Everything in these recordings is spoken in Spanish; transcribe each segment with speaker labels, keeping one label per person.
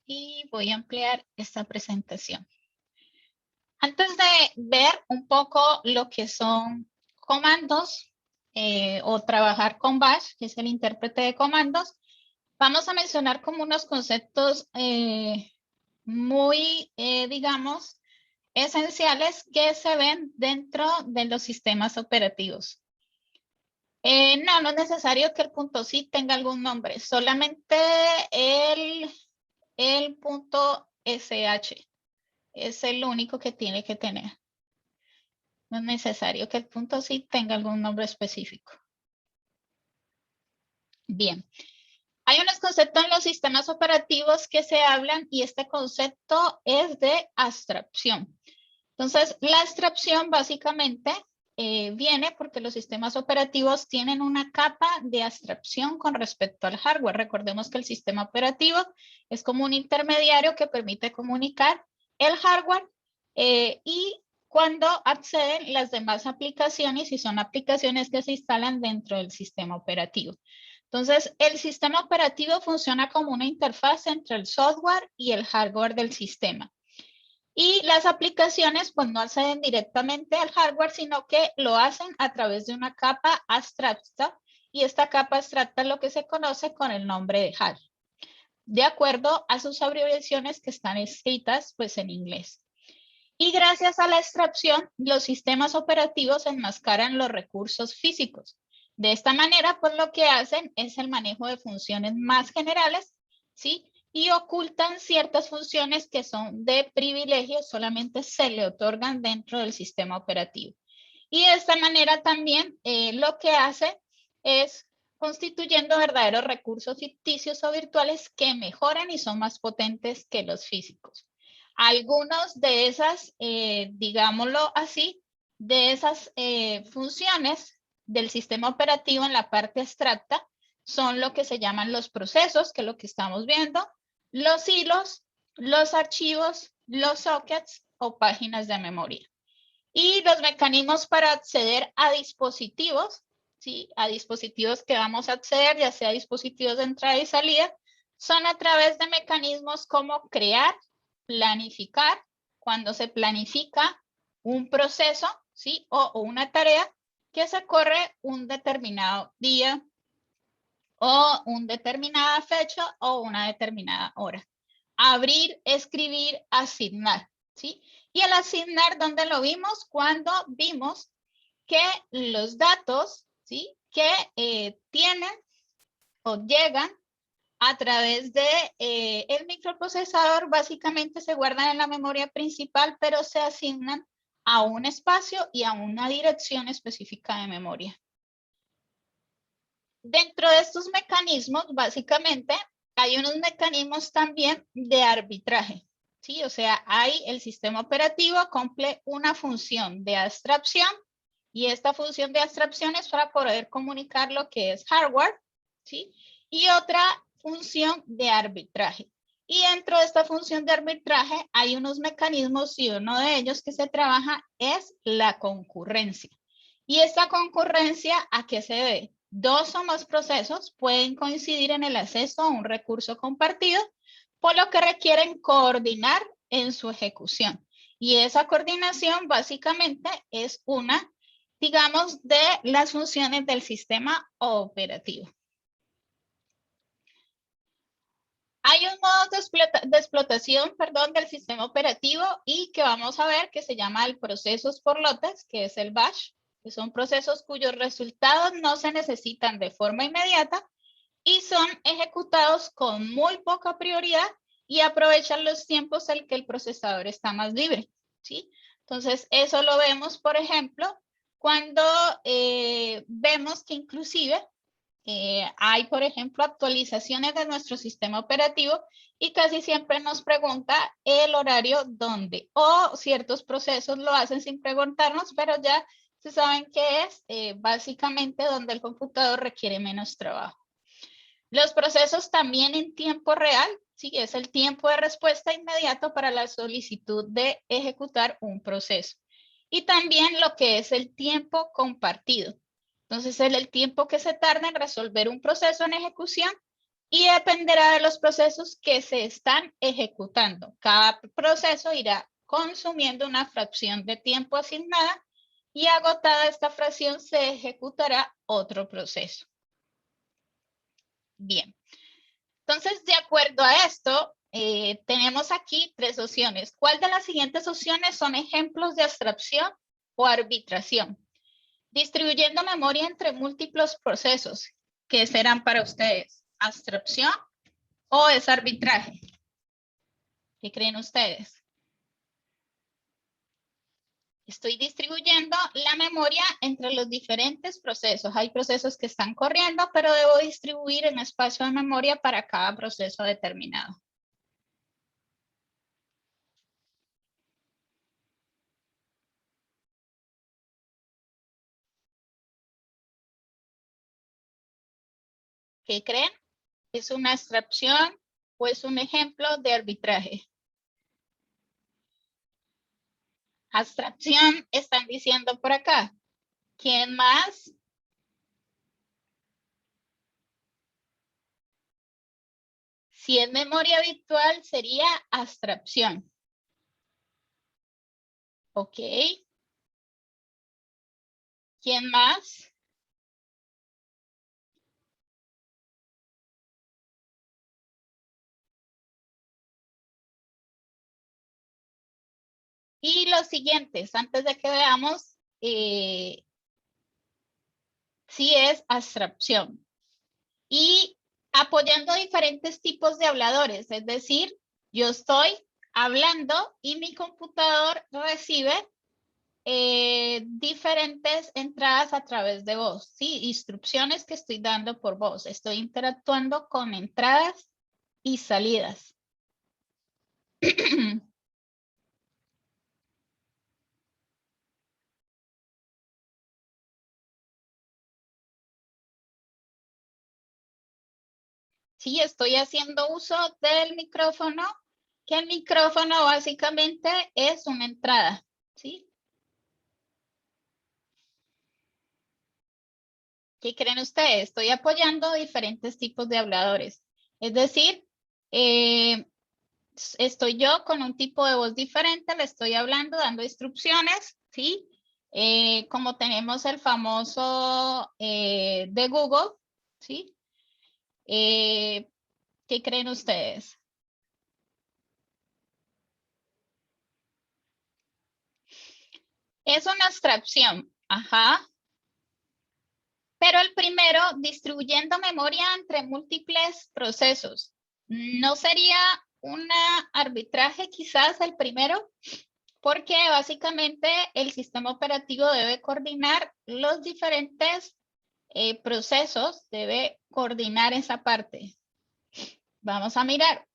Speaker 1: y voy a ampliar esta presentación. Antes de ver un poco lo que son comandos o trabajar con Bash, que es el intérprete de comandos, vamos a mencionar como unos conceptos muy, digamos, esenciales que se ven dentro de los sistemas operativos. No es necesario que el punto .sí tenga algún nombre, solamente el punto .sh es el único que tiene que tener. No es necesario que el punto .sí tenga algún nombre específico. Bien. Hay unos conceptos en los sistemas operativos que se hablan y este concepto es de abstracción. Entonces, la abstracción básicamente viene porque los sistemas operativos tienen una capa de abstracción con respecto al hardware. Recordemos que el sistema operativo es como un intermediario que permite comunicar el hardware y cuando acceden las demás aplicaciones y son aplicaciones que se instalan dentro del sistema operativo. Entonces, el sistema operativo funciona como una interfaz entre el software y el hardware del sistema. Y las aplicaciones pues no acceden directamente al hardware, sino que lo hacen a través de una capa abstracta. Y esta capa abstracta es lo que se conoce con el nombre de hash, de acuerdo a sus abreviaciones que están escritas pues en inglés. Y gracias a la abstracción, los sistemas operativos enmascaran los recursos físicos. De esta manera, pues lo que hacen es el manejo de funciones más generales, ¿sí? Y ocultan ciertas funciones que son de privilegio, solamente se le otorgan dentro del sistema operativo. Y de esta manera también lo que hace es constituyendo verdaderos recursos ficticios o virtuales que mejoran y son más potentes que los físicos. Algunos de esas, digámoslo así, de esas funciones del sistema operativo en la parte abstracta son lo que se llaman los procesos, que es lo que estamos viendo, los hilos, los archivos, los sockets o páginas de memoria. Y los mecanismos para acceder a dispositivos, ¿sí? A dispositivos que vamos a acceder, ya sea dispositivos de entrada y salida, son a través de mecanismos como crear, planificar, cuando se planifica un proceso, ¿sí? O una tarea que se corre un determinado día o una determinada fecha o una determinada hora. Abrir, escribir, asignar, ¿sí? Y el asignar, ¿dónde lo vimos? Cuando vimos que los datos, ¿sí? Que tienen o llegan a través de el microprocesador, básicamente se guardan en la memoria principal, pero se asignan a un espacio y a una dirección específica de memoria. Dentro de estos mecanismos, básicamente, hay unos mecanismos también de arbitraje, ¿sí? O sea, hay el sistema operativo cumple una función de abstracción y esta función de abstracción es para poder comunicar lo que es hardware, ¿sí? Y otra función de arbitraje. Y dentro de esta función de arbitraje hay unos mecanismos y uno de ellos que se trabaja es la concurrencia. Y esta concurrencia, ¿a qué se debe? Dos o más procesos pueden coincidir en el acceso a un recurso compartido, por lo que requieren coordinar en su ejecución. Y esa coordinación básicamente es una, digamos, de las funciones del sistema operativo. Hay un modo de explotación, del sistema operativo y que vamos a ver que se llama el procesos por lotes, que es el bash, que son procesos cuyos resultados no se necesitan de forma inmediata y son ejecutados con muy poca prioridad y aprovechan los tiempos en que el procesador está más libre, ¿sí? Entonces, eso lo vemos, por ejemplo, cuando vemos que inclusive hay, por ejemplo, actualizaciones de nuestro sistema operativo y casi siempre nos pregunta el horario donde o ciertos procesos lo hacen sin preguntarnos, pero ya se saben que es básicamente donde el computador requiere menos trabajo. Los procesos también en tiempo real, sí, es el tiempo de respuesta inmediato para la solicitud de ejecutar un proceso. Y también lo que es el tiempo compartido. Entonces, es el tiempo que se tarda en resolver un proceso en ejecución y dependerá de los procesos que se están ejecutando. Cada proceso irá consumiendo una fracción de tiempo asignada y agotada esta fracción se ejecutará otro proceso. Bien, entonces de acuerdo a esto, tenemos aquí tres opciones. ¿Cuál de las siguientes opciones son ejemplos de abstracción o arbitración? Distribuyendo memoria entre múltiples procesos. ¿Qué serán para ustedes? ¿Abstracción o es arbitraje? ¿Qué creen ustedes? Estoy distribuyendo la memoria entre los diferentes procesos. Hay procesos que están corriendo, pero debo distribuir un espacio de memoria para cada proceso determinado. ¿Qué creen? ¿Es una abstracción o es un ejemplo de arbitraje? Abstracción están diciendo por acá. ¿Quién más? Si es memoria virtual, sería abstracción. Ok. ¿Quién más? Y los siguientes, antes de que veamos si es abstracción. Y apoyando diferentes tipos de habladores, es decir, yo estoy hablando y mi computador recibe diferentes entradas a través de voz, ¿sí? Instrucciones que estoy dando por voz. Estoy interactuando con entradas y salidas. Sí, estoy haciendo uso del micrófono, que el micrófono básicamente es una entrada, ¿sí? ¿Qué creen ustedes? Estoy apoyando diferentes tipos de habladores. Es decir, estoy yo con un tipo de voz diferente, le estoy hablando, dando instrucciones, ¿sí? Como tenemos el famoso de Google, ¿sí? ¿Qué creen ustedes? Es una abstracción, ajá. Pero el primero, distribuyendo memoria entre múltiples procesos. ¿No sería un arbitraje quizás el primero? Porque básicamente el sistema operativo debe coordinar los diferentes procesos, debe coordinar esa parte. Vamos a mirar.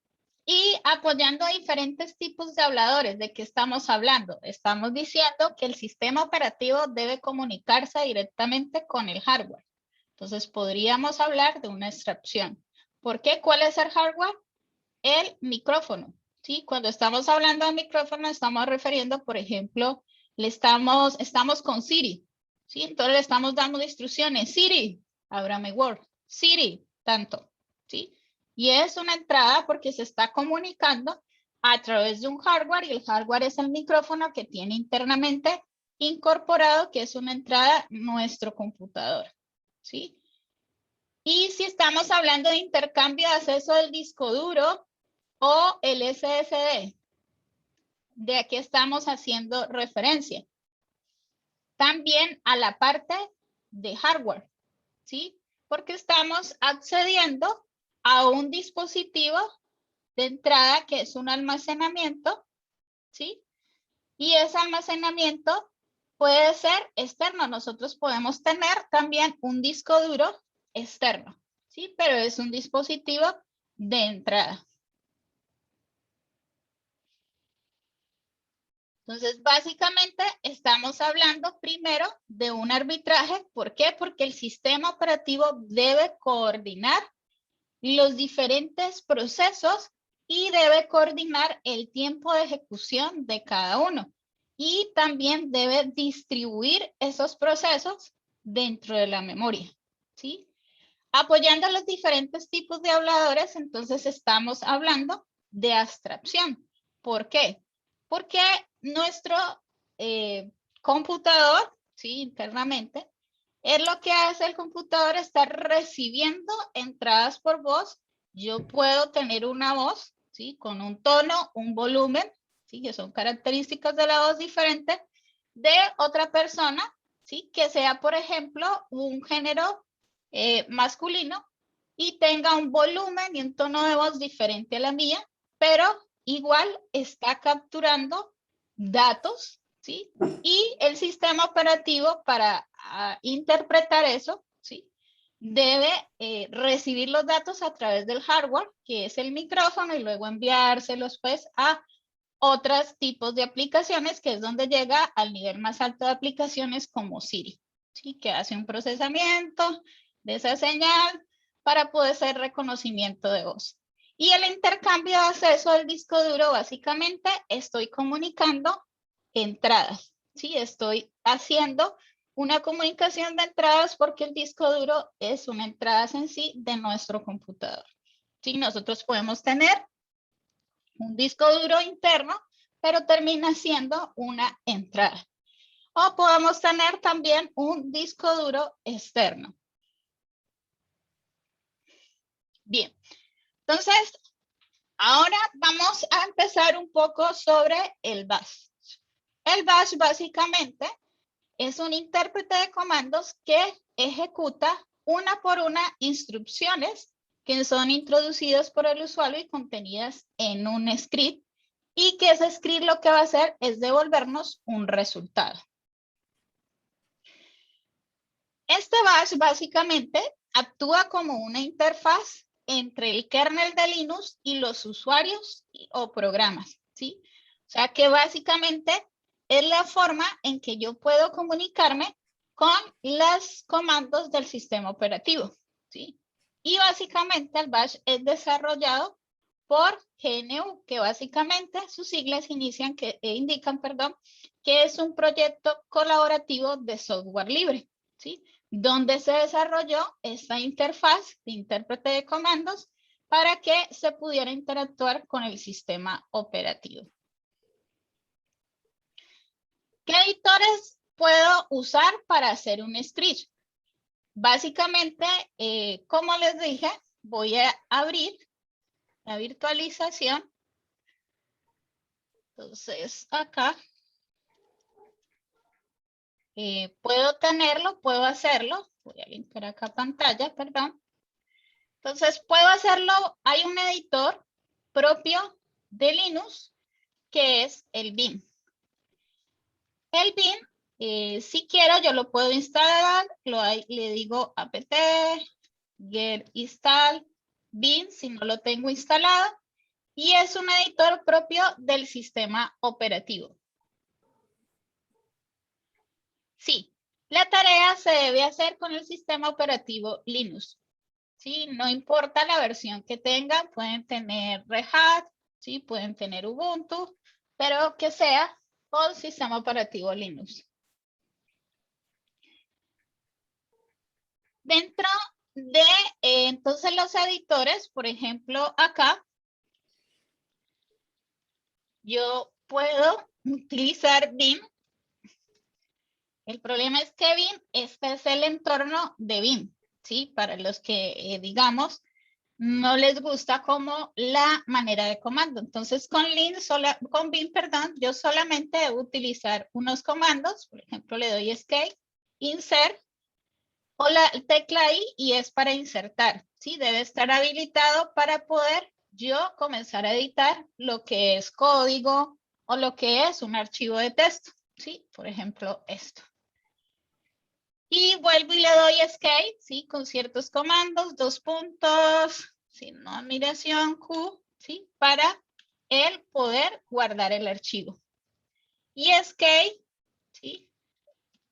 Speaker 1: Y apoyando a diferentes tipos de habladores, ¿de qué estamos hablando? Estamos diciendo que el sistema operativo debe comunicarse directamente con el hardware. Entonces podríamos hablar de una abstracción. ¿Por qué? ¿Cuál es el hardware? El micrófono. ¿Sí? Cuando estamos hablando de micrófono, estamos refiriendo, por ejemplo, estamos con Siri. ¿Sí? Entonces le estamos dando instrucciones. Siri, ábrame Word. Siri, tanto. ¿Sí? Y es una entrada porque se está comunicando a través de un hardware y el hardware es el micrófono que tiene internamente incorporado, que es una entrada nuestro computador. ¿Sí? Y si estamos hablando de intercambio de acceso del disco duro o el SSD, de aquí estamos haciendo referencia. También a la parte de hardware, ¿sí? Porque estamos accediendo a un dispositivo de entrada que es un almacenamiento, ¿sí? Y ese almacenamiento puede ser externo. Nosotros podemos tener también un disco duro externo, ¿sí? Pero es un dispositivo de entrada. Entonces, básicamente estamos hablando primero de un arbitraje. ¿Por qué? Porque el sistema operativo debe coordinar los diferentes procesos y debe coordinar el tiempo de ejecución de cada uno. Y también debe distribuir esos procesos dentro de la memoria, ¿sí? Apoyando los diferentes tipos de habladores, entonces estamos hablando de abstracción. ¿Por qué? Porque nuestro computador, ¿sí? Internamente, es lo que hace el computador, está recibiendo entradas por voz. Yo puedo tener una voz, ¿sí? Con un tono, un volumen, ¿sí? Que son características de la voz diferentes de otra persona, ¿sí? Que sea, por ejemplo, un género masculino y tenga un volumen y un tono de voz diferente a la mía, pero igual está capturando datos, ¿sí? Y el sistema operativo para interpretar eso, ¿sí? Debe recibir los datos a través del hardware, que es el micrófono, y luego enviárselos pues a otros tipos de aplicaciones, que es donde llega al nivel más alto de aplicaciones como Siri, ¿sí? Que hace un procesamiento de esa señal para poder hacer reconocimiento de voz. Y el intercambio de acceso al disco duro, básicamente estoy comunicando entradas, ¿sí? Estoy haciendo una comunicación de entradas porque el disco duro es una entrada en sí de nuestro computador. ¿Sí? Nosotros podemos tener un disco duro interno, pero termina siendo una entrada. O podemos tener también un disco duro externo. Bien, entonces, ahora vamos a empezar un poco sobre el bash. El bash básicamente es un intérprete de comandos que ejecuta una por una instrucciones que son introducidas por el usuario y contenidas en un script, y que ese script lo que va a hacer es devolvernos un resultado. Este bash básicamente actúa como una interfaz entre el kernel de Linux y los usuarios o programas, ¿sí? O sea que básicamente es la forma en que yo puedo comunicarme con los comandos del sistema operativo, ¿sí? Y básicamente el bash es desarrollado por GNU, que básicamente sus siglas indican que es un proyecto colaborativo de software libre, ¿sí? Donde se desarrolló esta interfaz de intérprete de comandos para que se pudiera interactuar con el sistema operativo. ¿Qué editores puedo usar para hacer un script? Básicamente, como les dije, voy a abrir la virtualización. Entonces, acá puedo tenerlo, puedo hacerlo. Voy a limpiar acá pantalla, perdón. Entonces, puedo hacerlo. Hay un editor propio de Linux que es el bin. El bin, si quiero, yo lo puedo instalar. Le digo apt get install bin si no lo tengo instalado. Y es un editor propio del sistema operativo. Sí, la tarea se debe hacer con el sistema operativo Linux. ¿Sí? No importa la versión que tengan, pueden tener Red Hat, ¿sí? Pueden tener Ubuntu, pero que sea con sistema operativo Linux. Dentro de entonces los editores, por ejemplo, acá, yo puedo utilizar Vim. El problema es que Vim, este es el entorno de Vim, ¿sí? Para los que, digamos, no les gusta como la manera de comando. Entonces, con Vim, yo solamente debo utilizar unos comandos. Por ejemplo, le doy escape, insert, o la tecla I, y es para insertar, ¿sí? Debe estar habilitado para poder yo comenzar a editar lo que es código o lo que es un archivo de texto, ¿sí? Por ejemplo, esto. Y vuelvo y le doy escape, ¿sí? Con ciertos comandos, 2 puntos, sin admiración, Q, ¿sí? Para el poder guardar el archivo. Y escape, ¿sí?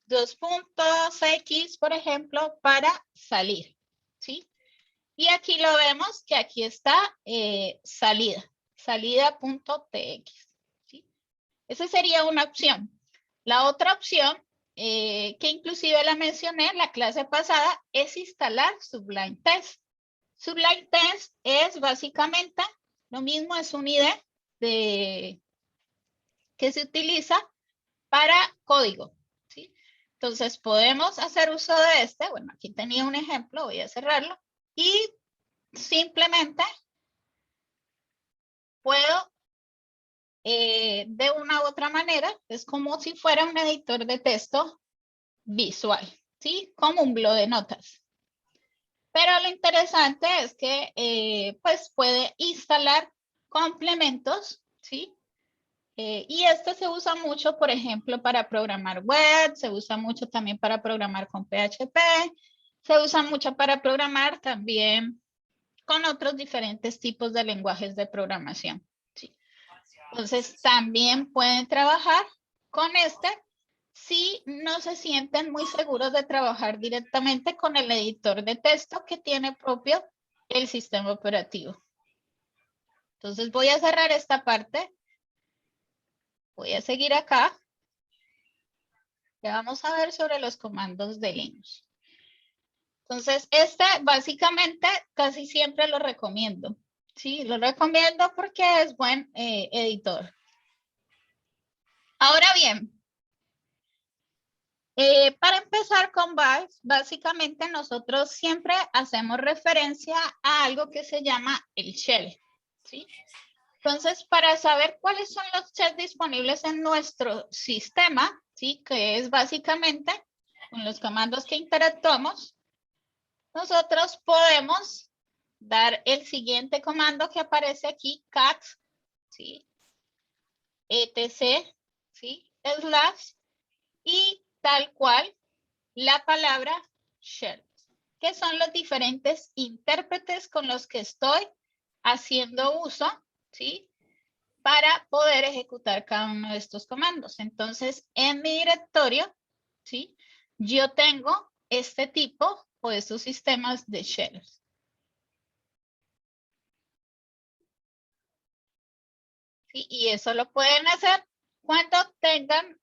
Speaker 1: 2 puntos X, por ejemplo, para salir, ¿sí? Y aquí lo vemos que aquí está salida, salida.tx, ¿sí? Esa sería una opción. La otra opción que inclusive la mencioné en la clase pasada, es instalar Sublime Text. Sublime Text es básicamente lo mismo, es un IDE que se utiliza para código, ¿sí? Entonces podemos hacer uso de este. Bueno, aquí tenía un ejemplo, voy a cerrarlo. Y simplemente puedo, de una u otra manera, es como si fuera un editor de texto visual, ¿sí? Como un blog de notas. Pero lo interesante es que pues puede instalar complementos, ¿sí? Y este se usa mucho, por ejemplo, para programar web, se usa mucho también para programar con PHP, se usa mucho para programar también con otros diferentes tipos de lenguajes de programación, ¿sí? Entonces, también pueden trabajar con este si no se sienten muy seguros de trabajar directamente con el editor de texto que tiene propio el sistema operativo. Entonces, voy a cerrar esta parte. Voy a seguir acá. Ya vamos a ver sobre los comandos de Linux. Entonces, este básicamente casi siempre lo recomiendo. Sí, lo recomiendo porque es buen editor. Ahora bien, para empezar con Bash, básicamente nosotros siempre hacemos referencia a algo que se llama el shell. ¿Sí? Entonces, para saber cuáles son los shells disponibles en nuestro sistema, ¿sí? Que es básicamente con los comandos que interactuamos, nosotros podemos dar el siguiente comando que aparece aquí, cat, ¿sí? etc, ¿sí? Slash, y tal cual la palabra shell, que son los diferentes intérpretes con los que estoy haciendo uso, ¿sí? Para poder ejecutar cada uno de estos comandos. Entonces, en mi directorio, ¿sí? Yo tengo este tipo o estos sistemas de shells. ¿Sí? Y eso lo pueden hacer cuando tengan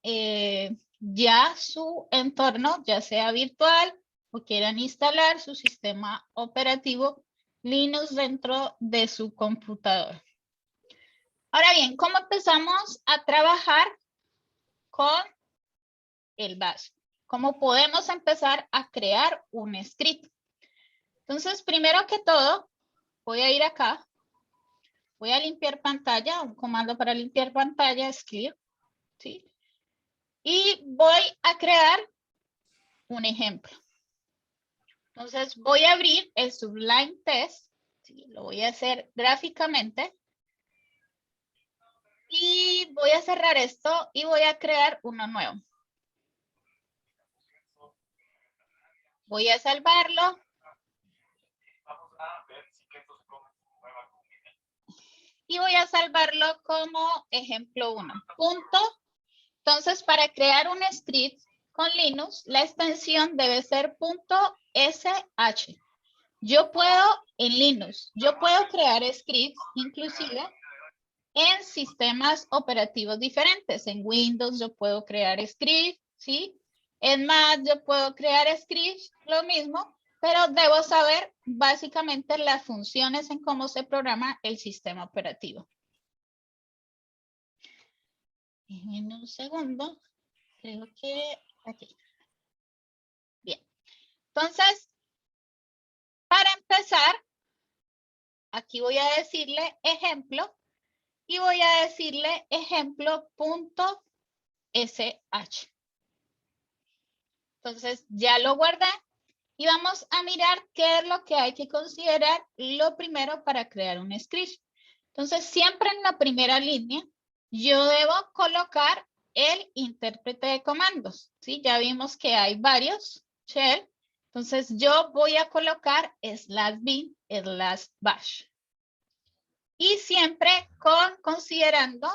Speaker 1: ya su entorno, ya sea virtual o quieran instalar su sistema operativo Linux dentro de su computador. Ahora bien, ¿cómo empezamos a trabajar con el Bash? ¿Cómo podemos empezar a crear un script? Entonces, primero que todo, voy a ir acá. Voy a limpiar pantalla, un comando para limpiar pantalla es clear, ¿sí? Y voy a crear un ejemplo. Entonces, voy a abrir el Sublime Text, ¿sí? Lo voy a hacer gráficamente. Y voy a cerrar esto y voy a crear uno nuevo. Voy a salvarlo. Y voy a salvarlo como ejemplo 1. Punto. Entonces, para crear un script con Linux, la extensión debe ser .sh. Yo puedo, en Linux, yo puedo crear scripts, inclusive, en sistemas operativos diferentes. En Windows yo puedo crear scripts, ¿sí? En Mac yo puedo crear scripts, lo mismo, pero debo saber básicamente las funciones en cómo se programa el sistema operativo. En un segundo, creo que aquí. Bien, entonces, para empezar, aquí voy a decirle ejemplo y voy a decirle ejemplo.sh. Entonces, ya lo guardé y vamos a mirar qué es lo que hay que considerar lo primero para crear un script. Entonces, siempre en la primera línea, yo debo colocar el intérprete de comandos, ¿sí? Ya vimos que hay varios shell. Entonces, yo voy a colocar /bin/bash. Y siempre considerando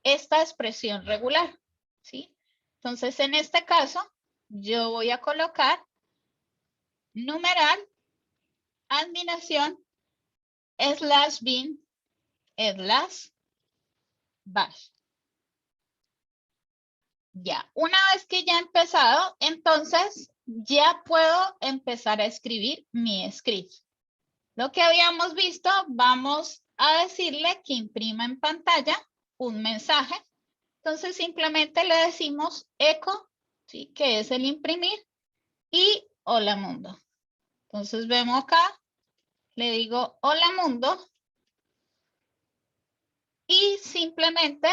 Speaker 1: esta expresión regular, ¿sí? Entonces, en este caso, yo voy a colocar numeral, admiración, /bin/bash. Ya, una vez que ya he empezado, entonces ya puedo empezar a escribir mi script. Lo que habíamos visto, vamos a decirle que imprima en pantalla un mensaje. Entonces simplemente le decimos echo, ¿sí? Que es el imprimir, y hola mundo. Entonces vemos acá, le digo hola mundo y simplemente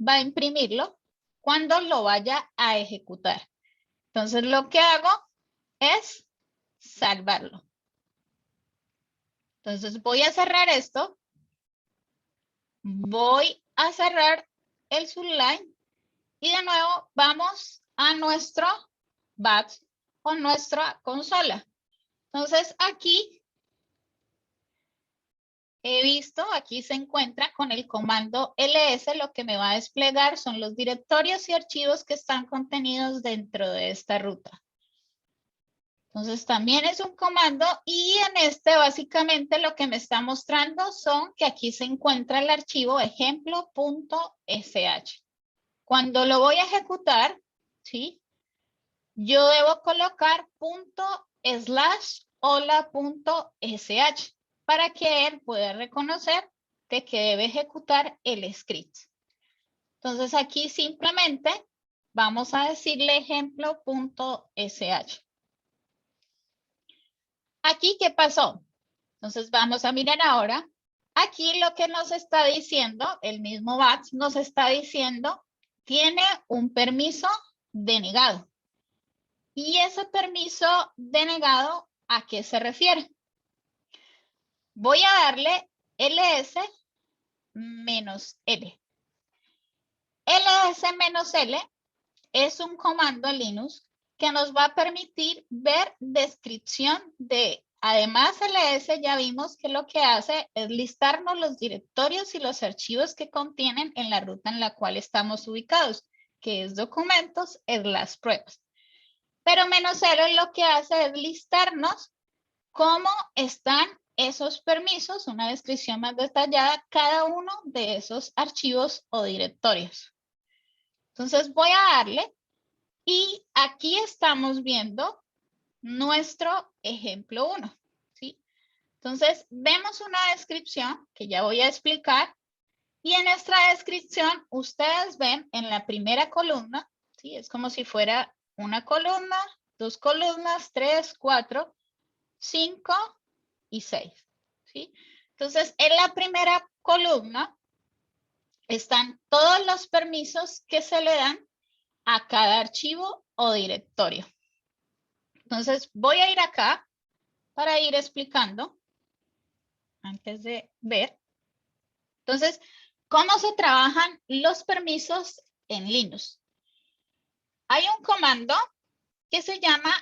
Speaker 1: va a imprimirlo cuando lo vaya a ejecutar. Entonces lo que hago es salvarlo. Entonces voy a cerrar esto. Voy a cerrar el subline y de nuevo vamos a nuestro batch o nuestra consola. Entonces aquí he visto, aquí se encuentra con el comando ls, lo que me va a desplegar son los directorios y archivos que están contenidos dentro de esta ruta. Entonces también es un comando y en este básicamente lo que me está mostrando son que aquí se encuentra el archivo ejemplo.sh. Cuando lo voy a ejecutar, ¿sí? Yo debo colocar /hola.sh para que él pueda reconocer de que debe ejecutar el script. Entonces aquí simplemente vamos a decirle ejemplo.sh. Aquí, ¿qué pasó? Entonces vamos a mirar ahora. Aquí lo que nos está diciendo, el mismo batch nos está diciendo, tiene un permiso denegado. ¿Y ese permiso denegado a qué se refiere? Voy a darle ls-l. ls-l es un comando en Linux que nos va a permitir ver descripción de, además ls ya vimos que lo que hace es listarnos los directorios y los archivos que contienen en la ruta en la cual estamos ubicados, que es documentos, es las pruebas. Pero -l lo que hace es listarnos cómo están esos permisos, una descripción más detallada, cada uno de esos archivos o directorios. Entonces voy a darle y aquí estamos viendo nuestro ejemplo 1, ¿sí? Entonces vemos una descripción que ya voy a explicar y en esta descripción ustedes ven en la primera columna, ¿sí? Es como si fuera una columna, 2 columnas, 3, 4, 5 y 6, ¿sí? Entonces, en la primera columna están todos los permisos que se le dan a cada archivo o directorio. Entonces, voy a ir acá para ir explicando antes de ver. Entonces, ¿cómo se trabajan los permisos en Linux? Hay un comando que se llama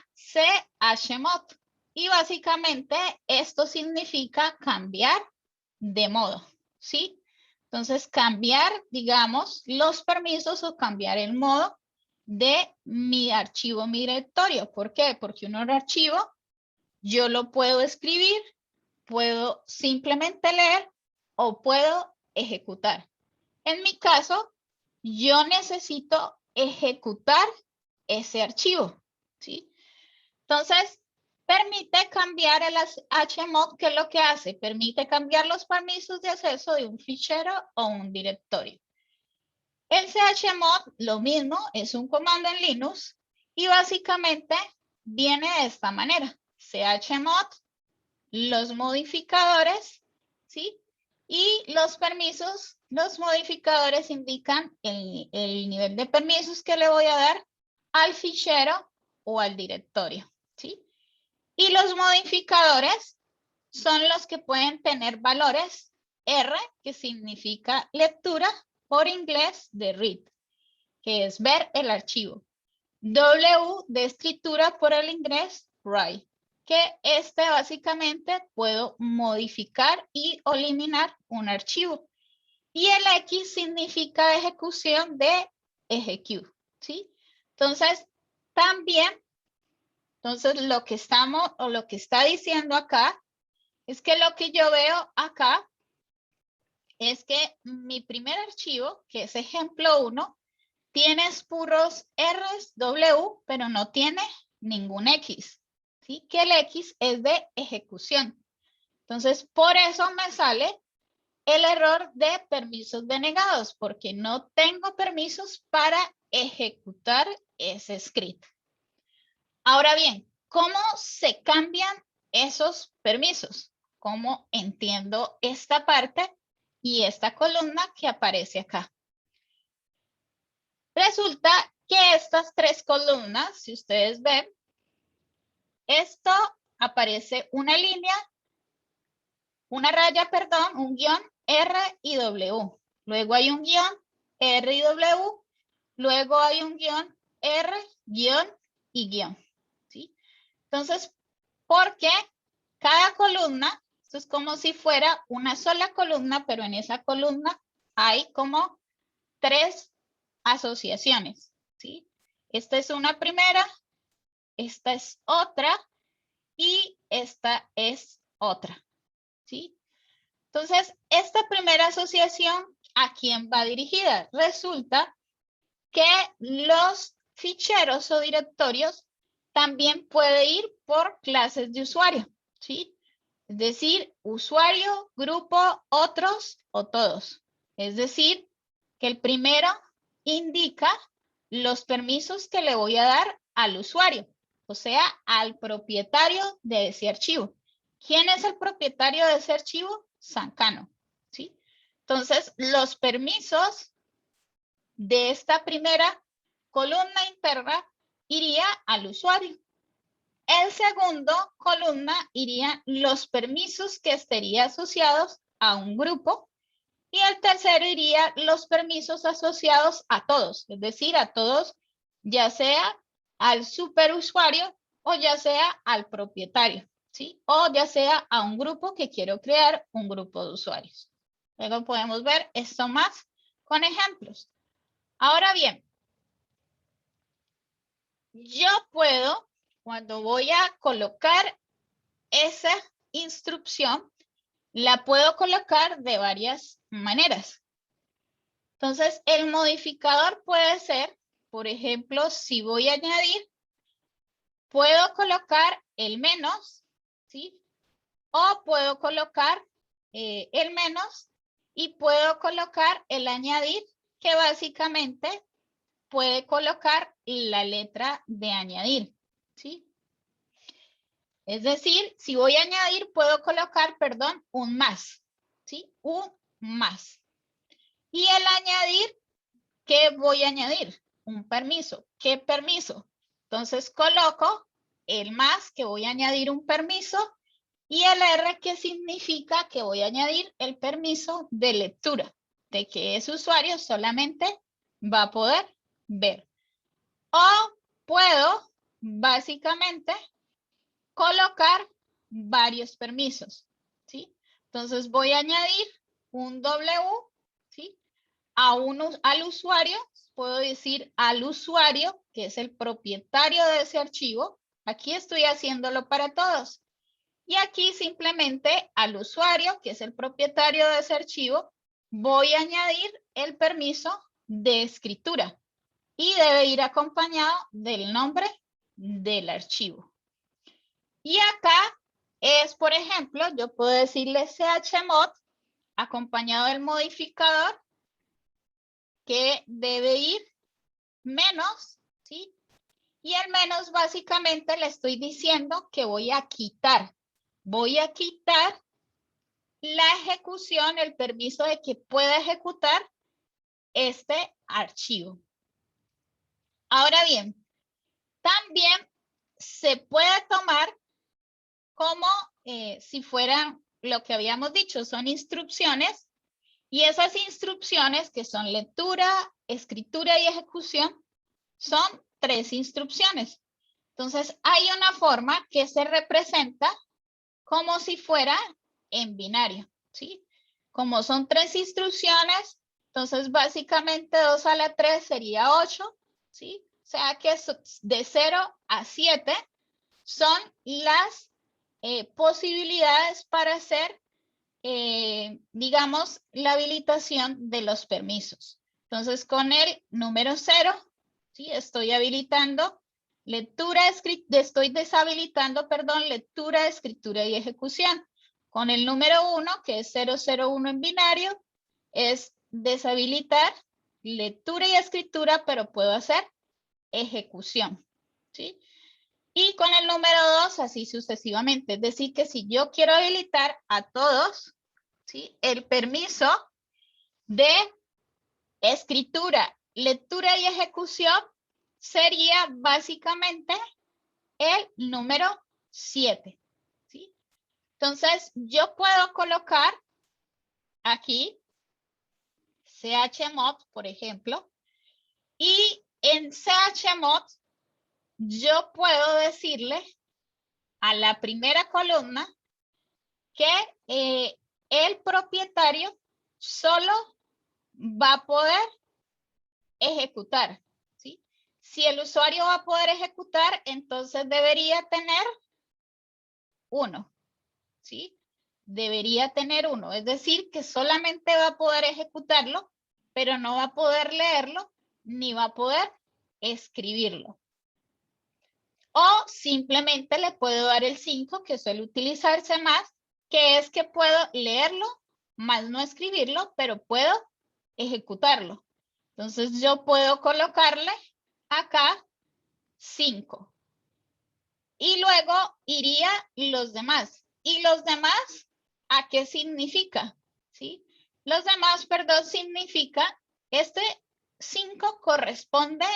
Speaker 1: chmod y básicamente esto significa cambiar de modo, ¿sí? Entonces, cambiar, digamos, los permisos o cambiar el modo de mi archivo, mi directorio. ¿Por qué? Porque un archivo yo lo puedo escribir, puedo simplemente leer o puedo ejecutar. En mi caso, yo necesito ejecutar ese archivo, ¿sí? Entonces, permite cambiar el chmod, que es lo que hace, permite cambiar los permisos de acceso de un fichero o un directorio. El chmod, lo mismo, es un comando en Linux y básicamente viene de esta manera. Chmod, los modificadores, ¿sí? Y los permisos, los modificadores indican el nivel de permisos que le voy a dar al fichero o al directorio, ¿sí? Y los modificadores son los que pueden tener valores R, que significa lectura, por inglés de read, que es ver el archivo. W de escritura por el inglés write, que básicamente puedo modificar y eliminar un archivo. Y el X significa ejecución de execute, ¿sí? Entonces, también, lo que estamos o lo que está diciendo acá es que lo que yo veo acá es que mi primer archivo, que es ejemplo 1, tienes puros R's, W, pero no tiene ningún X, ¿sí? Que el X es de ejecución. Entonces, por eso me sale el error de permisos denegados, porque no tengo permisos para ejecutar ese script. Ahora bien, ¿cómo se cambian esos permisos? ¿Cómo entiendo esta parte y esta columna que aparece acá? Resulta que estas tres columnas, si ustedes ven, esto aparece una línea, una raya, perdón, un guión R y W. Luego hay un guión R y W. Luego hay un guión R, guión y guión. ¿Sí? Entonces, ¿por qué cada columna? Esto es como si fuera una sola columna, pero en esa columna hay como tres asociaciones. ¿Sí? Esta es una primera, esta es otra y esta es otra. ¿Sí? Entonces, esta primera asociación, ¿a quién va dirigida? Resulta que los ficheros o directorios también puede ir por clases de usuario, ¿sí? Es decir, usuario, grupo, otros o todos. Es decir, que el primero indica los permisos que le voy a dar al usuario, o sea, al propietario de ese archivo. ¿Quién es el propietario de ese archivo? Sancano, ¿sí? Entonces, los permisos de esta primera columna interna iría al usuario. El segundo columna irían los permisos que estarían asociados a un grupo y el tercero iría los permisos asociados a todos, es decir, a todos, ya sea al superusuario o ya sea al propietario, ¿sí? O ya sea a un grupo que quiero crear un grupo de usuarios. Luego podemos ver esto más con ejemplos. Ahora bien, yo puedo, cuando voy a colocar esa instrucción, la puedo colocar de varias maneras. Entonces, el modificador puede ser, por ejemplo, si voy a añadir, puedo colocar el menos, ¿sí? O puedo colocar el menos y puedo colocar el añadir, que básicamente puede colocar la letra de añadir, ¿sí? Es decir, si voy a añadir, puedo colocar, perdón, un más, ¿sí? Un más. Y el añadir, ¿qué voy a añadir? Un permiso. ¿Qué permiso? Entonces coloco el más, que voy a añadir un permiso, y el R, que significa que voy a añadir el permiso de lectura, de que ese usuario solamente va a poder ver. O puedo, básicamente, colocar varios permisos, ¿sí? Entonces voy a añadir un W, ¿sí? Al usuario, puedo decir al usuario, que es el propietario de ese archivo. Aquí estoy haciéndolo para todos. Y aquí simplemente al usuario, que es el propietario de ese archivo, voy a añadir el permiso de escritura y debe ir acompañado del nombre del archivo. Y acá es, por ejemplo, yo puedo decirle chmod acompañado del modificador que debe ir menos, ¿sí? Y el menos básicamente le estoy diciendo que voy a quitar. Voy a quitar la ejecución, el permiso de que pueda ejecutar este archivo. Ahora bien, también se puede tomar como si fueran lo que habíamos dicho, son instrucciones, y esas instrucciones que son lectura, escritura y ejecución son 3 instrucciones. Entonces hay una forma que se representa como si fuera en binario, ¿sí? Como son 3 instrucciones, entonces básicamente 2 a la 3 sería 8, ¿sí? O sea que de 0 a 7 son las posibilidades para hacer, digamos, la habilitación de los permisos. Entonces, con el número 0, ¿sí? Estoy habilitando lectura, estoy deshabilitando, perdón, lectura, escritura y ejecución. Con el número 1, que es 001 en binario, es deshabilitar lectura y escritura, pero puedo hacer ejecución, ¿sí? Y con el número 2, así sucesivamente. Es decir, que si yo quiero habilitar a todos, ¿sí? El permiso de escritura, lectura y ejecución sería básicamente el número 7, ¿sí? Entonces, yo puedo colocar aquí chmod, por ejemplo, y en chmod yo puedo decirle a la primera columna que el propietario solo va a poder ejecutar, ¿sí? Si el usuario va a poder ejecutar, entonces debería tener 1, ¿sí? Debería tener 1, es decir, que solamente va a poder ejecutarlo, pero no va a poder leerlo, ni va a poder escribirlo. O simplemente le puedo dar el 5, que suele utilizarse más, que es que puedo leerlo, más no escribirlo, pero puedo ejecutarlo. Entonces yo puedo colocarle acá 5. Y luego iría los demás. ¿Y los demás a qué significa? ¿Sí? Los demás, perdón, significa este 5 corresponde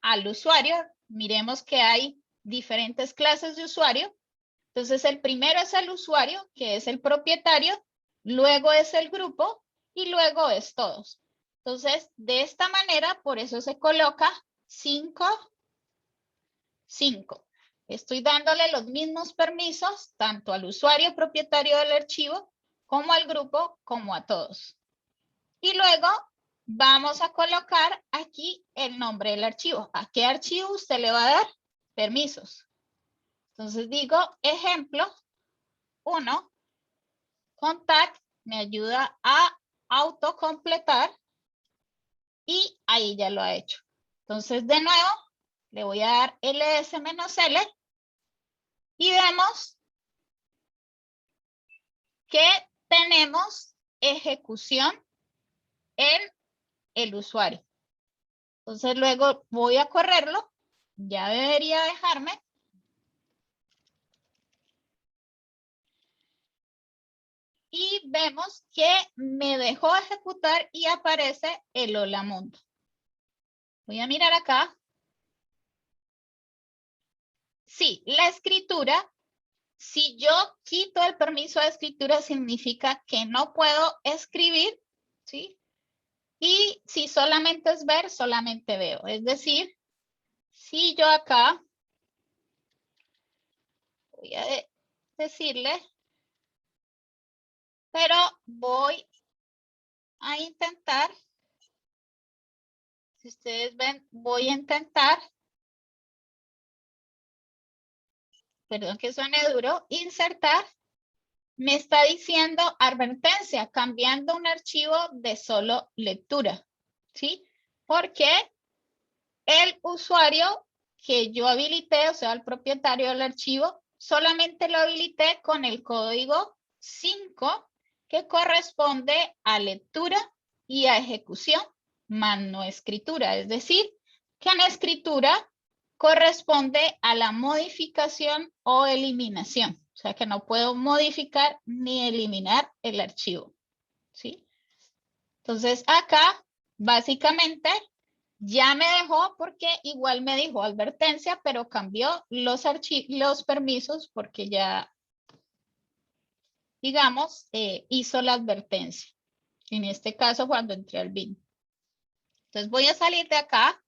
Speaker 1: al usuario. Miremos que hay diferentes clases de usuario. Entonces el primero es el usuario, que es el propietario, luego es el grupo y luego es todos. Entonces, de esta manera, por eso se coloca 5, 5. Estoy dándole los mismos permisos tanto al usuario propietario del archivo como al grupo, como a todos. Y luego vamos a colocar aquí el nombre del archivo. ¿A qué archivo usted le va a dar permisos? Entonces digo ejemplo 1, contact, me ayuda a autocompletar y ahí ya lo ha hecho. Entonces de nuevo le voy a dar ls-l y vemos que tenemos ejecución en el usuario. Entonces luego voy a correrlo, ya debería dejarme. Y vemos que me dejó ejecutar y aparece el hola mundo. Voy a mirar acá. Sí, la escritura, si yo quito el permiso de escritura, significa que no puedo escribir, ¿sí? Y si solamente es ver, solamente veo. Es decir, si yo acá voy a decirle, pero voy a intentar, si ustedes ven, voy a intentar, perdón que suene duro, insertar, me está diciendo advertencia, cambiando un archivo de solo lectura, ¿sí? Porque el usuario que yo habilité, o sea, el propietario del archivo, solamente lo habilité con el código 5, que corresponde a lectura y a ejecución, más no escritura. Es decir, que en escritura corresponde a la modificación o eliminación. O sea, que no puedo modificar ni eliminar el archivo, ¿sí? Entonces, acá, básicamente, ya me dejó porque igual me dijo advertencia, pero cambió los permisos porque ya, digamos, hizo la advertencia. En este caso, cuando entré al BIN. Entonces voy a salir de acá.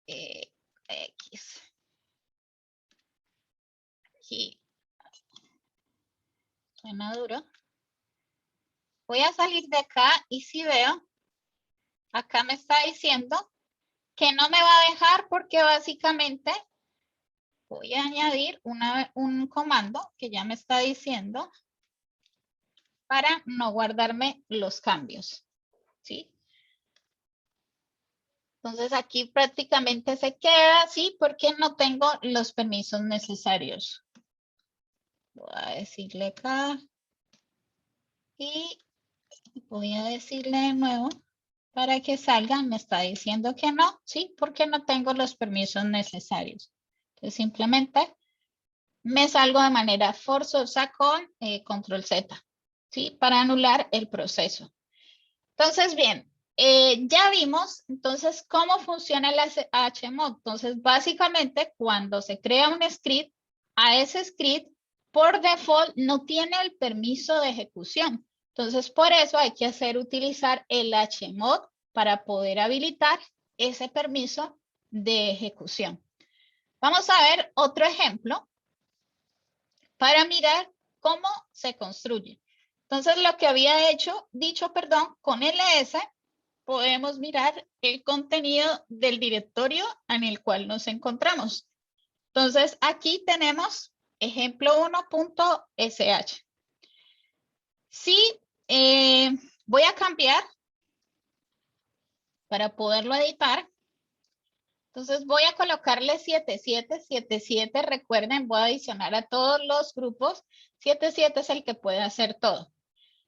Speaker 1: X. Aquí. Suena duro. Voy a salir de acá y si veo, acá me está diciendo que no me va a dejar porque básicamente voy a añadir un comando que ya me está diciendo para no guardarme los cambios, ¿sí? Entonces aquí prácticamente se queda así porque no tengo los permisos necesarios. Voy a decirle acá y voy a decirle de nuevo para que salga. Me está diciendo que no, ¿sí? Porque no tengo los permisos necesarios. Entonces simplemente me salgo de manera forzosa con control Z, ¿sí? Para anular el proceso. Entonces, bien, ya vimos entonces cómo funciona el HMOD. Entonces, básicamente, cuando se crea un script, a ese script por default no tiene el permiso de ejecución. Entonces, por eso hay que utilizar el HMOD para poder habilitar ese permiso de ejecución. Vamos a ver otro ejemplo para mirar cómo se construye. Entonces, lo que había dicho, con ls, podemos mirar el contenido del directorio en el cual nos encontramos. Entonces, aquí tenemos ejemplo 1.sh. Sí, voy a cambiar para poderlo editar. Entonces, voy a colocarle 7777. Recuerden, voy a adicionar a todos los grupos. 77 es el que puede hacer todo.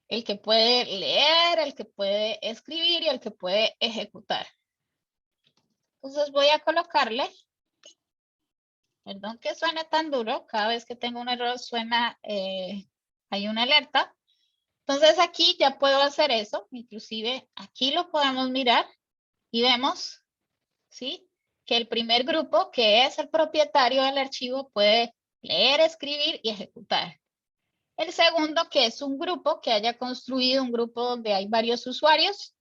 Speaker 1: El que puede leer, el que puede escribir y el que puede ejecutar. Entonces voy a colocarle, perdón que suene tan duro, cada vez que tengo un error suena, hay una alerta. Entonces aquí ya puedo hacer eso, inclusive aquí lo podemos mirar y vemos, ¿sí? Que el primer grupo, que es el propietario del archivo, puede leer, escribir y ejecutar. El segundo, que es un grupo que haya construido un grupo donde hay varios usuarios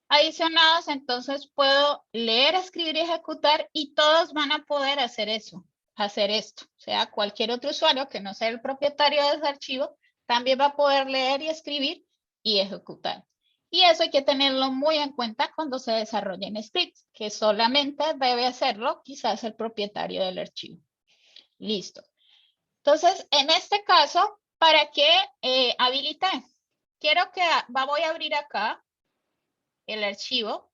Speaker 1: adicionados, entonces puedo leer, escribir y ejecutar y todos van a poder hacer eso, hacer esto. O sea, cualquier otro usuario que no sea el propietario de ese archivo también va a poder leer y escribir y ejecutar. Y eso hay que tenerlo muy en cuenta cuando se desarrollen scripts, que solamente debe hacerlo quizás el propietario del archivo. Listo. Entonces, en este caso, ¿para qué habilité? Quiero que voy a abrir acá el archivo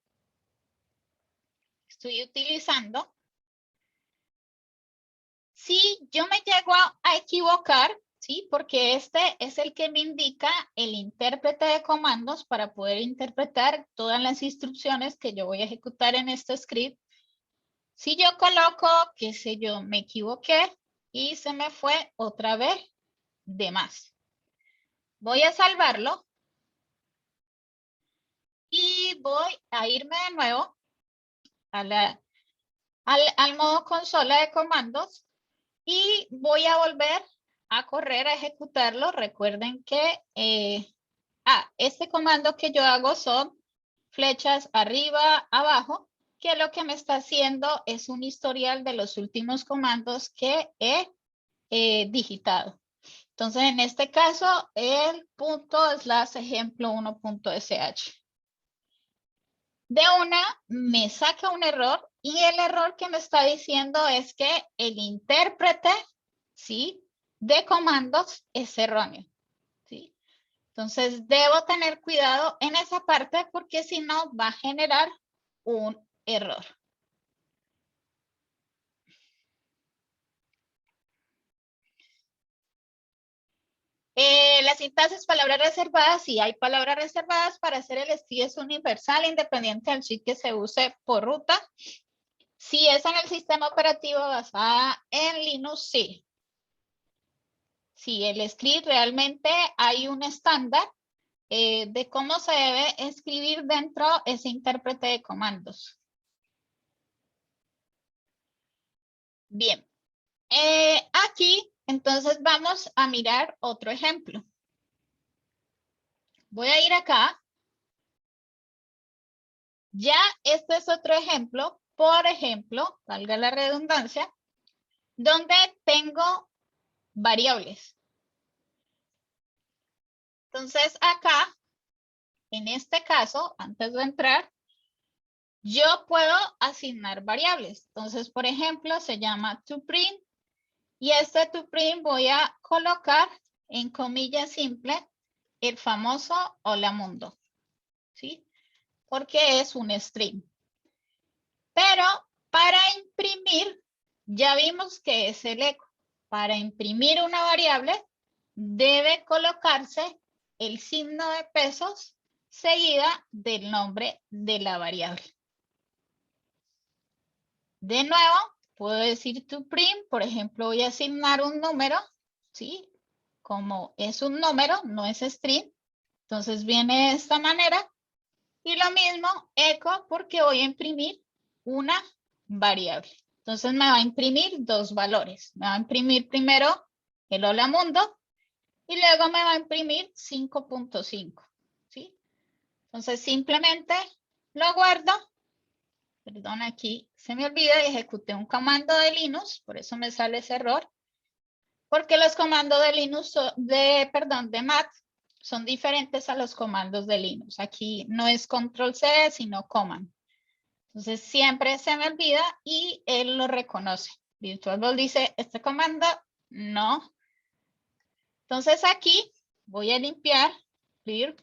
Speaker 1: que estoy utilizando. Si yo me llego a equivocar, ¿sí? Porque este es el que me indica el intérprete de comandos para poder interpretar todas las instrucciones que yo voy a ejecutar en este script. Si yo coloco, qué sé yo, me equivoqué y se me fue otra vez de más. Voy a salvarlo y voy a irme de nuevo al modo consola de comandos y voy a volver a correr a ejecutarlo. Recuerden que este comando que yo hago son flechas arriba, abajo, que lo que me está haciendo es un historial de los últimos comandos que he digitado. Entonces, en este caso, el /ejemplo 1.sh. De una me saca un error y el error que me está diciendo es que el intérprete, ¿sí?, de comandos es erróneo, ¿sí? Entonces debo tener cuidado en esa parte porque si no va a generar un error. La sintaxis, palabras reservadas, sí hay palabras reservadas para hacer el estilo es universal independiente del chip que se use por ruta. Si es en el sistema operativo basado en Linux, sí. Si el script realmente hay un estándar de cómo se debe escribir dentro ese intérprete de comandos. Bien. Aquí, entonces vamos a mirar otro ejemplo. Voy a ir acá. Ya este es otro ejemplo, por ejemplo, valga la redundancia, donde tengo variables. Entonces acá, en este caso, antes de entrar, yo puedo asignar variables. Entonces, por ejemplo, se llama toPrint y este toPrint voy a colocar en comillas simple el famoso hola mundo, ¿sí? Porque es un string. Pero para imprimir, ya vimos que es el eco. Para imprimir una variable, debe colocarse el signo de pesos seguida del nombre de la variable. De nuevo, puedo decir toPrint, por ejemplo, voy a asignar un número, ¿sí? Como es un número, no es string, entonces viene de esta manera. Y lo mismo, echo, porque voy a imprimir una variable. Entonces me va a imprimir dos valores. Me va a imprimir primero el hola mundo y luego me va a imprimir 5.5, ¿sí? Entonces simplemente lo guardo. Perdón, aquí se me olvida y ejecuté un comando de Linux, por eso me sale ese error. Porque los comandos de Linux, de Mac, son diferentes a los comandos de Linux. Aquí no es control C, sino command. Entonces siempre se me olvida y él lo reconoce. VirtualBox dice, este comando no. Entonces aquí voy a limpiar clear.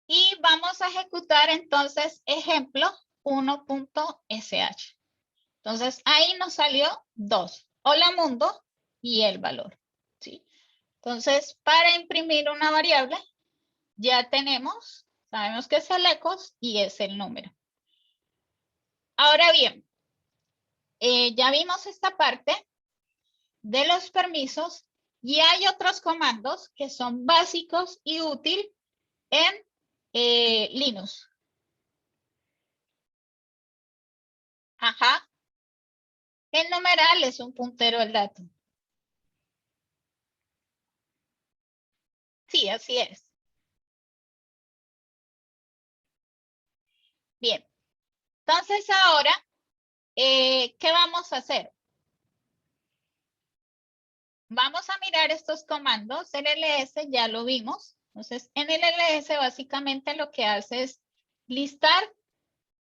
Speaker 1: Y vamos a ejecutar entonces ejemplo 1.sh. Entonces ahí nos salió 2. Hola mundo y el valor. ¿Sí? Entonces para imprimir una variable ya tenemos, sabemos que es el ecos y es el número. Ahora bien, ya vimos esta parte de los permisos y hay otros comandos que son básicos y útiles en Linux. Ajá. El numeral es un puntero del dato. Sí, así es. Bien. Entonces ahora, ¿qué vamos a hacer? Vamos a mirar estos comandos. El ls ya lo vimos. Entonces, en el ls básicamente lo que hace es listar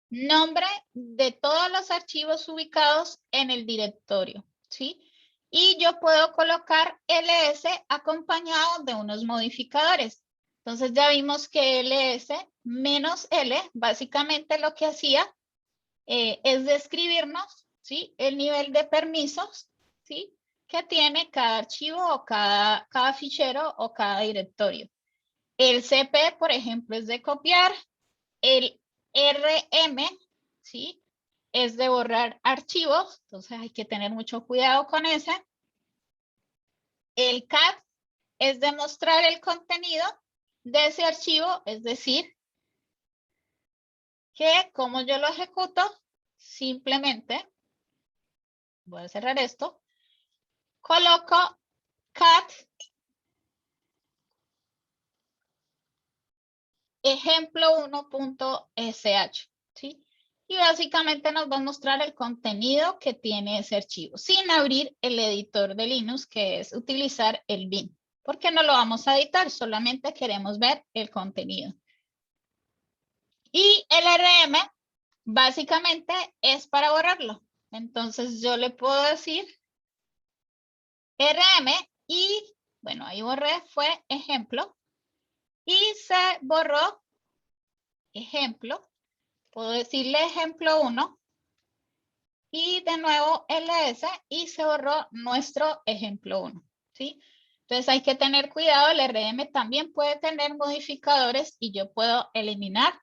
Speaker 1: nombre de todos los archivos ubicados en el directorio, ¿sí? Y yo puedo colocar ls acompañado de unos modificadores. Entonces ya vimos que ls menos l básicamente lo que hacía es describirnos, ¿sí? El nivel de permisos, ¿sí? Que tiene cada archivo o cada fichero o cada directorio. El CP, por ejemplo, es de copiar. El RM, ¿sí? Es de borrar archivos, entonces hay que tener mucho cuidado con ese. El cat es de mostrar el contenido de ese archivo, es decir, que como yo lo ejecuto, simplemente, voy a cerrar esto, coloco cat ejemplo 1.sh, ¿sí? Y básicamente nos va a mostrar el contenido que tiene ese archivo, sin abrir el editor de Linux, que es utilizar el bin. Porque no lo vamos a editar, solamente queremos ver el contenido. Y el RM básicamente es para borrarlo. Entonces yo le puedo decir RM y, bueno, ahí borré, fue ejemplo. Y se borró ejemplo. Puedo decirle ejemplo 1 y de nuevo ls y se borró nuestro ejemplo 1, ¿sí? Entonces hay que tener cuidado, el RM también puede tener modificadores y yo puedo eliminar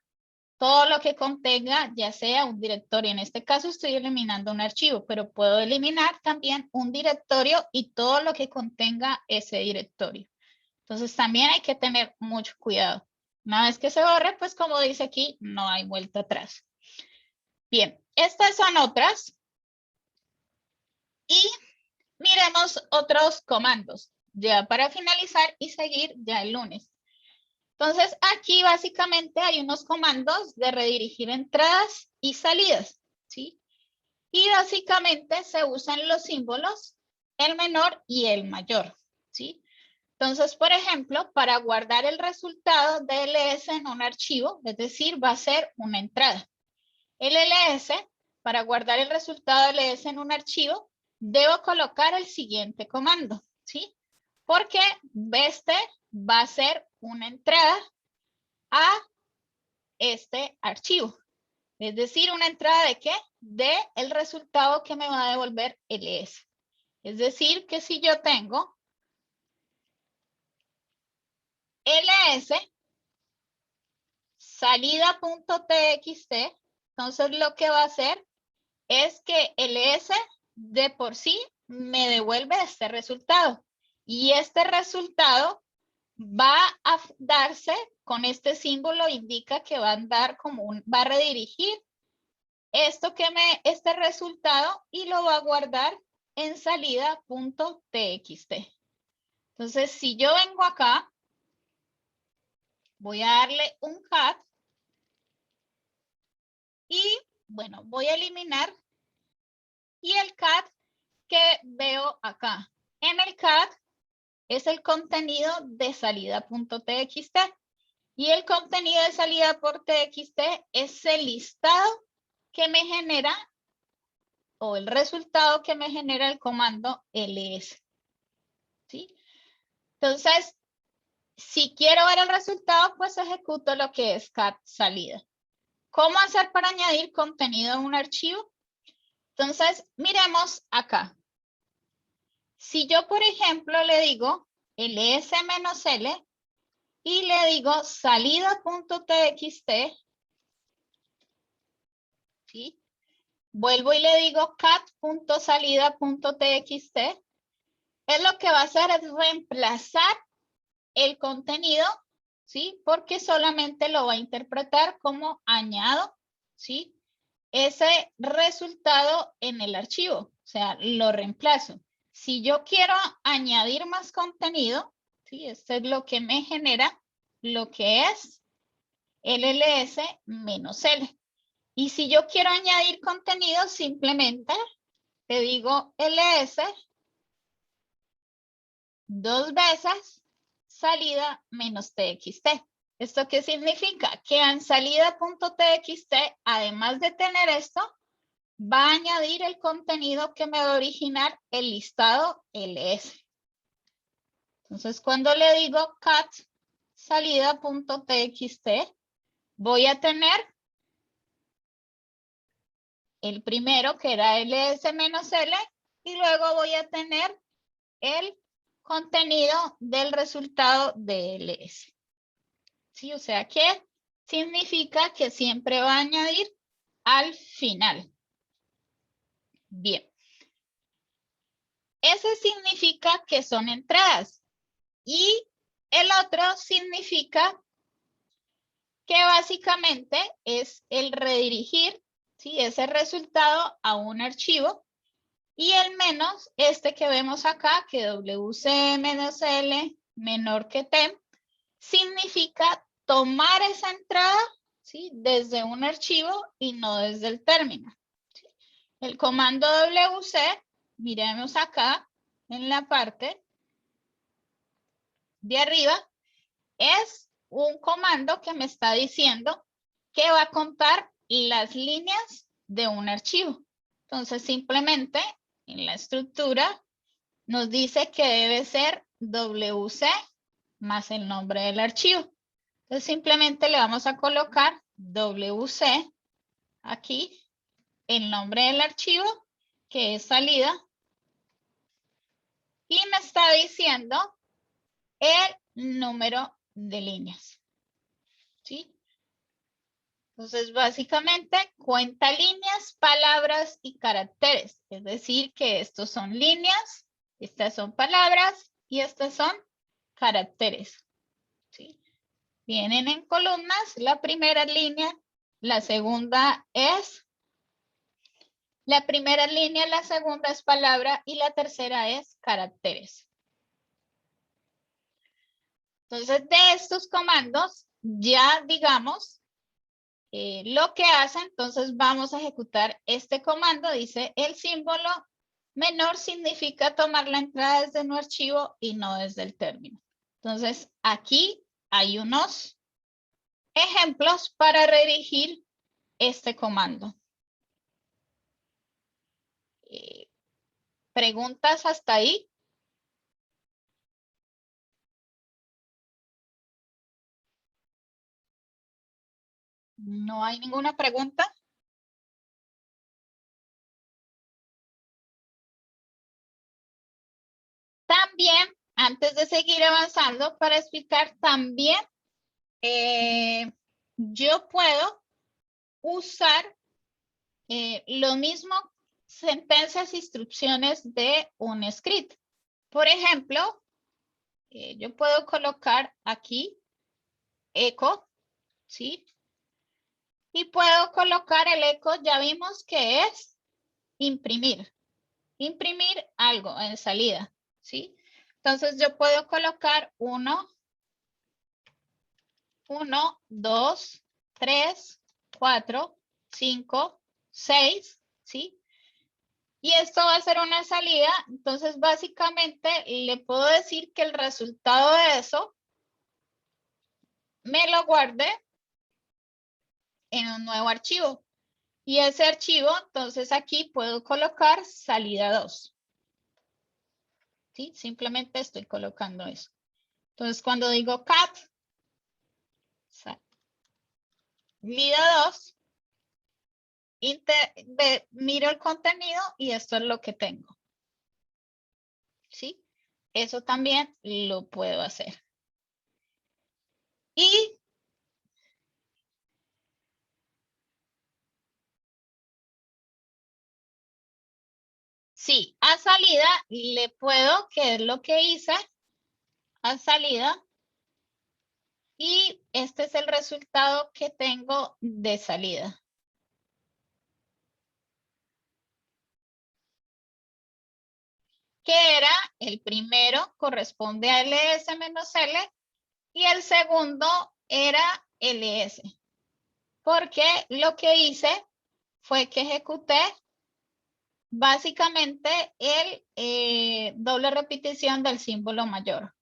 Speaker 1: todo lo que contenga, ya sea un directorio. En este caso estoy eliminando un archivo, pero puedo eliminar también un directorio y todo lo que contenga ese directorio. Entonces también hay que tener mucho cuidado. Una vez que se borre, pues como dice aquí, no hay vuelta atrás. Bien, estas son otras. Y miremos otros comandos, ya para finalizar y seguir ya el lunes. Entonces, aquí básicamente hay unos comandos de redirigir entradas y salidas, ¿sí? Y básicamente se usan los símbolos, el menor y el mayor, ¿sí? Entonces, por ejemplo, para guardar el resultado de ls en un archivo, es decir, va a ser una entrada. El ls, para guardar el resultado de ls en un archivo, debo colocar el siguiente comando, ¿sí? Porque este va a ser una entrada a este archivo. Es decir, una entrada ¿de qué? De el resultado que me va a devolver ls. Es decir, que si yo tengo ls salida.txt, entonces lo que va a hacer es que ls de por sí me devuelve este resultado. Y este resultado va a darse con este símbolo, indica que va a andar como va a redirigir este resultado y lo va a guardar en salida.txt. Entonces, si yo vengo acá, voy a darle un cat y, bueno, voy a eliminar y el cat que veo acá. En el cat es el contenido de salida.txt y el contenido de salida.txt es el listado que me genera o el resultado que me genera el comando ls. ¿Sí? Entonces, si quiero ver el resultado, pues ejecuto lo que es cat salida. ¿Cómo hacer para añadir contenido a un archivo? Entonces, miremos acá. Si yo, por ejemplo, le digo ls-l y le digo salida.txt, ¿sí? Vuelvo y le digo cat.salida.txt, es lo que va a hacer es reemplazar el contenido, ¿sí? Porque solamente lo va a interpretar como añado, ¿sí? Ese resultado en el archivo, o sea, lo reemplazo. Si yo quiero añadir más contenido, ¿sí? Esto es lo que me genera lo que es el ls-l. Y si yo quiero añadir contenido, simplemente te digo ls dos veces salida menos txt. ¿Esto qué significa? Que en salida.txt, además de tener esto, va a añadir el contenido que me va a originar el listado ls. Entonces, cuando le digo cat salida.txt, voy a tener el primero que era ls-l y luego voy a tener el contenido del resultado de ls. ¿Sí? O sea que significa que siempre va a añadir al final. Bien. Ese significa que son entradas. Y el otro significa que básicamente es el redirigir, ¿sí? Ese resultado a un archivo. Y el menos, este que vemos acá, que wc-l menor que temp, significa tomar esa entrada, ¿sí? Desde un archivo y no desde el término. ¿Sí? El comando wc, miremos acá en la parte de arriba, es un comando que me está diciendo que va a contar las líneas de un archivo. Entonces, simplemente en la estructura nos dice que debe ser wc más el nombre del archivo. Entonces, simplemente le vamos a colocar wc aquí, el nombre del archivo, que es salida, y me está diciendo el número de líneas. ¿Sí? Entonces, básicamente, cuenta líneas, palabras y caracteres. Es decir, que estos son líneas, estas son palabras y estas son caracteres. ¿Sí? Vienen en columnas, la primera línea, la segunda es, la primera línea, la segunda es palabra y la tercera es caracteres. Entonces, de estos comandos, ya digamos, lo que hace, entonces vamos a ejecutar este comando, dice el símbolo menor significa tomar la entrada desde un archivo y no desde el término. Entonces, aquí hay unos ejemplos para redirigir este comando. ¿Preguntas hasta ahí? ¿No hay ninguna pregunta? También, antes de seguir avanzando, para explicar también, yo puedo usar lo mismo, sentencias, instrucciones de un script. Por ejemplo, yo puedo colocar aquí echo, ¿sí? Y puedo colocar el echo, ya vimos que es imprimir. Imprimir algo en salida, ¿sí? Entonces yo puedo colocar 1, 2, 3, 4, 5, 6, ¿sí? Y esto va a ser una salida, entonces básicamente le puedo decir que el resultado de eso me lo guarde en un nuevo archivo. Y ese archivo, entonces aquí puedo colocar salida 2. ¿Sí? Simplemente estoy colocando eso. Entonces cuando digo cat, salida 2, miro el contenido y esto es lo que tengo. ¿Sí? Eso también lo puedo hacer. Y sí, a salida le puedo, que es lo que hice, a salida. Y este es el resultado que tengo de salida. Que era el primero, corresponde a ls-l, y el segundo era ls. Porque lo que hice fue que ejecuté básicamente el doble repetición del símbolo mayor.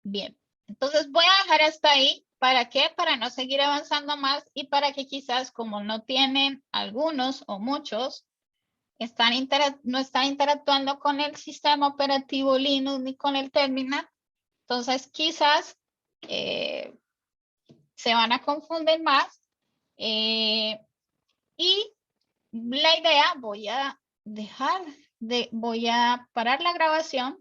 Speaker 1: Bien, entonces voy a dejar hasta ahí. ¿Para qué? Para no seguir avanzando más y para que quizás como no tienen algunos o muchos, no están interactuando con el sistema operativo Linux ni con el terminal, entonces quizás se van a confundir más. Y la idea, voy a parar la grabación